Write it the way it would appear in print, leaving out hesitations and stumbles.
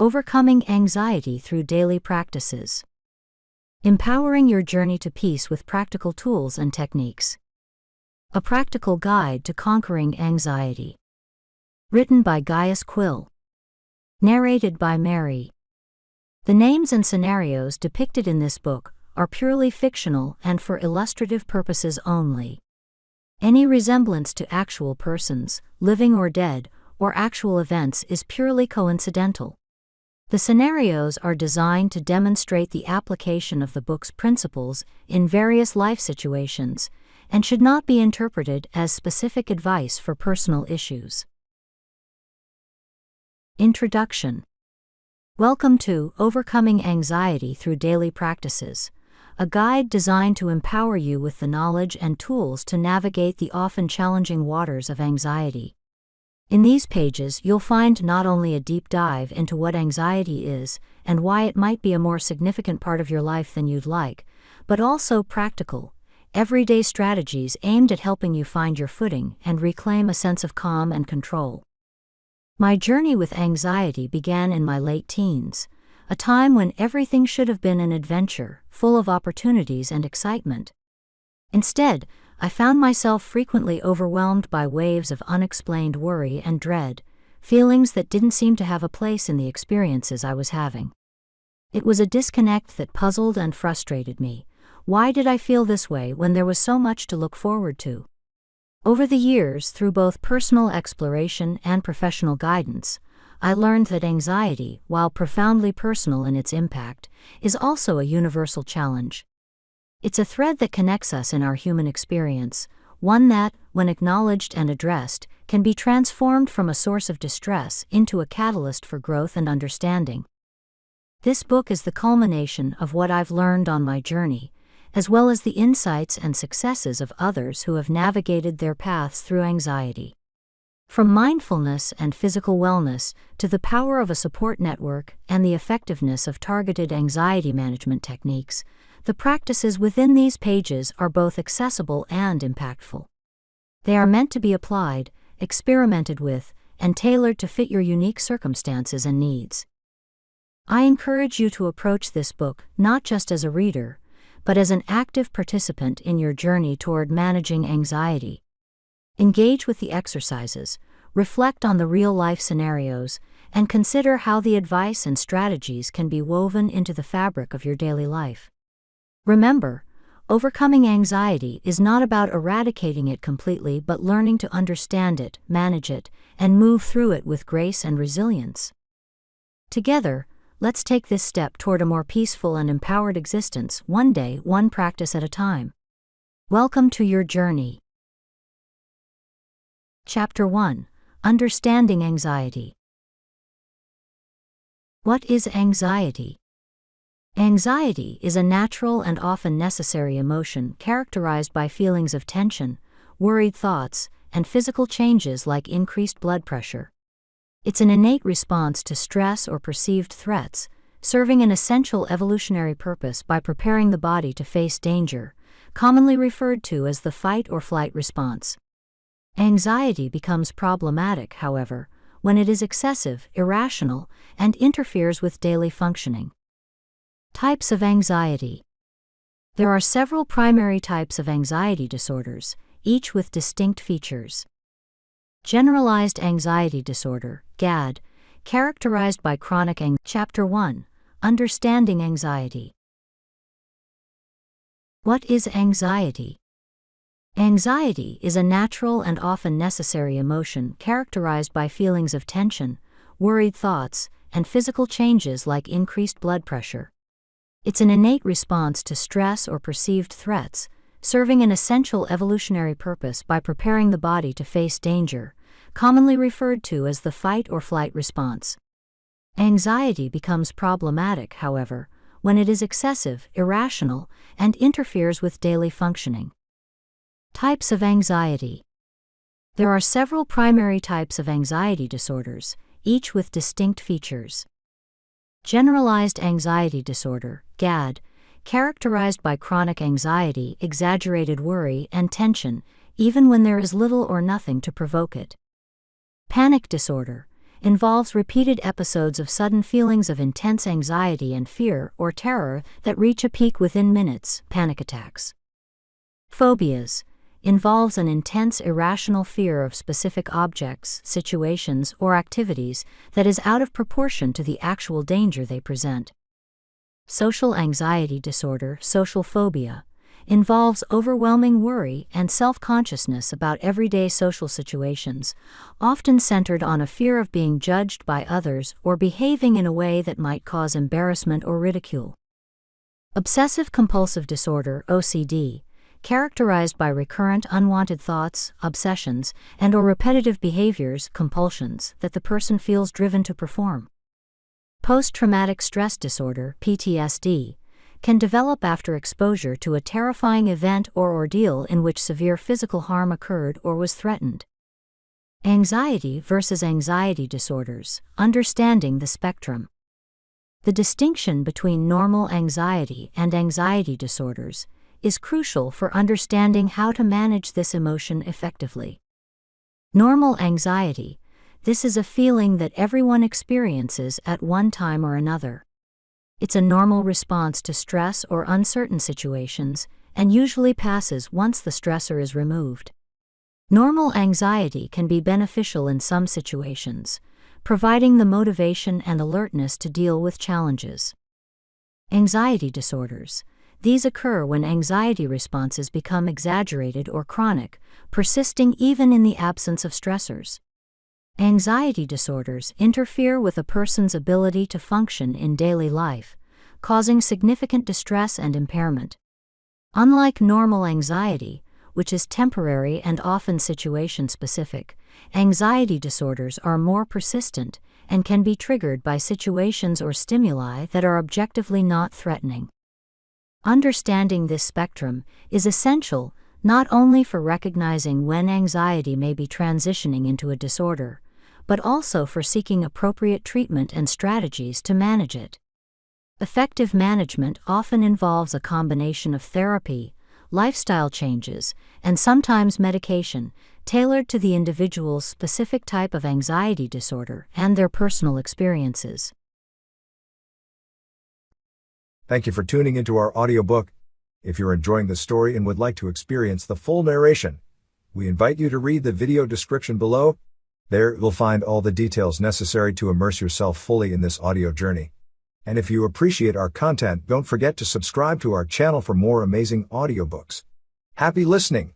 Overcoming Anxiety Through Daily Practices. Empowering your journey to peace with practical tools and techniques. A Practical Guide to Conquering Anxiety. Written by Gaius Quill. Narrated by Mary. The names and scenarios depicted in this book are purely fictional and for illustrative purposes only. Any resemblance to actual persons, living or dead, or actual events is purely coincidental. The scenarios are designed to demonstrate the application of the book's principles in various life situations and should not be interpreted as specific advice for personal issues. Introduction. Welcome to Overcoming Anxiety Through Daily Practices, a guide designed to empower you with the knowledge and tools to navigate the often challenging waters of anxiety. In these pages, you'll find not only a deep dive into what anxiety is and why it might be a more significant part of your life than you'd like, but also practical, everyday strategies aimed at helping you find your footing and reclaim a sense of calm and control. My journey with anxiety began in my late teens, a time when everything should have been an adventure, full of opportunities and excitement. Instead, I found myself frequently overwhelmed by waves of unexplained worry and dread, feelings that didn't seem to have a place in the experiences I was having. It was a disconnect that puzzled and frustrated me. Why did I feel this way when there was so much to look forward to? Over the years, through both personal exploration and professional guidance, I learned that anxiety, while profoundly personal in its impact, is also a universal challenge. It's a thread that connects us in our human experience, one that, when acknowledged and addressed, can be transformed from a source of distress into a catalyst for growth and understanding. This book is the culmination of what I've learned on my journey, as well as the insights and successes of others who have navigated their paths through anxiety. From mindfulness and physical wellness to the power of a support network and the effectiveness of targeted anxiety management techniques, the practices within these pages are both accessible and impactful. They are meant to be applied, experimented with, and tailored to fit your unique circumstances and needs. I encourage you to approach this book not just as a reader, but as an active participant in your journey toward managing anxiety. Engage with the exercises, reflect on the real-life scenarios, and consider how the advice and strategies can be woven into the fabric of your daily life. Remember, overcoming anxiety is not about eradicating it completely but learning to understand it, manage it, and move through it with grace and resilience. Together, let's take this step toward a more peaceful and empowered existence, one day, one practice at a time. Welcome to your journey. Chapter 1. Understanding Anxiety. What is anxiety? Anxiety is a natural and often necessary emotion characterized by feelings of tension, worried thoughts, and physical changes like increased blood pressure. It's an innate response to stress or perceived threats, serving an essential evolutionary purpose by preparing the body to face danger, commonly referred to as the fight or flight response. Anxiety becomes problematic, however, when it is excessive, irrational, and interferes with daily functioning. Types of anxiety. There are several primary types of anxiety disorders, each with distinct features. Generalized anxiety disorder, GAD, characterized by chronic anxiety. Chapter 1. Understanding Anxiety. What is anxiety? Anxiety is a natural and often necessary emotion characterized by feelings of tension, worried thoughts, and physical changes like increased blood pressure. It's an innate response to stress or perceived threats, serving an essential evolutionary purpose by preparing the body to face danger, commonly referred to as the fight or flight response. Anxiety becomes problematic, however, when it is excessive, irrational, and interferes with daily functioning. Types of anxiety. There are several primary types of anxiety disorders, each with distinct features. Generalized anxiety disorder, GAD, characterized by chronic anxiety, exaggerated worry, and tension, even when there is little or nothing to provoke it. Panic disorder, involves repeated episodes of sudden feelings of intense anxiety and fear or terror that reach a peak within minutes, panic attacks. Phobias involves an intense irrational fear of specific objects, situations, or activities that is out of proportion to the actual danger they present. Social anxiety disorder, social phobia, involves overwhelming worry and self-consciousness about everyday social situations, often centered on a fear of being judged by others or behaving in a way that might cause embarrassment or ridicule. Obsessive-compulsive disorder, OCD, characterized by recurrent unwanted thoughts, obsessions, and/or repetitive behaviors, compulsions, that the person feels driven to perform. Post-traumatic stress disorder, PTSD, can develop after exposure to a terrifying event or ordeal in which severe physical harm occurred or was threatened. Anxiety versus anxiety disorders, understanding the spectrum. The distinction between normal anxiety and anxiety disorders is crucial for understanding how to manage this emotion effectively. Normal anxiety. This is a feeling that everyone experiences at one time or another. It's a normal response to stress or uncertain situations, and usually passes once the stressor is removed. Normal anxiety can be beneficial in some situations, providing the motivation and alertness to deal with challenges. Anxiety disorders. These occur when anxiety responses become exaggerated or chronic, persisting even in the absence of stressors. Anxiety disorders interfere with a person's ability to function in daily life, causing significant distress and impairment. Unlike normal anxiety, which is temporary and often situation-specific, anxiety disorders are more persistent and can be triggered by situations or stimuli that are objectively not threatening. Understanding this spectrum is essential not only for recognizing when anxiety may be transitioning into a disorder, but also for seeking appropriate treatment and strategies to manage it. Effective management often involves a combination of therapy, lifestyle changes, and sometimes medication, tailored to the individual's specific type of anxiety disorder and their personal experiences. Thank you for tuning into our audiobook. If you're enjoying the story and would like to experience the full narration, we invite you to read the video description below. There you'll find all the details necessary to immerse yourself fully in this audio journey. And if you appreciate our content, don't forget to subscribe to our channel for more amazing audiobooks. Happy listening!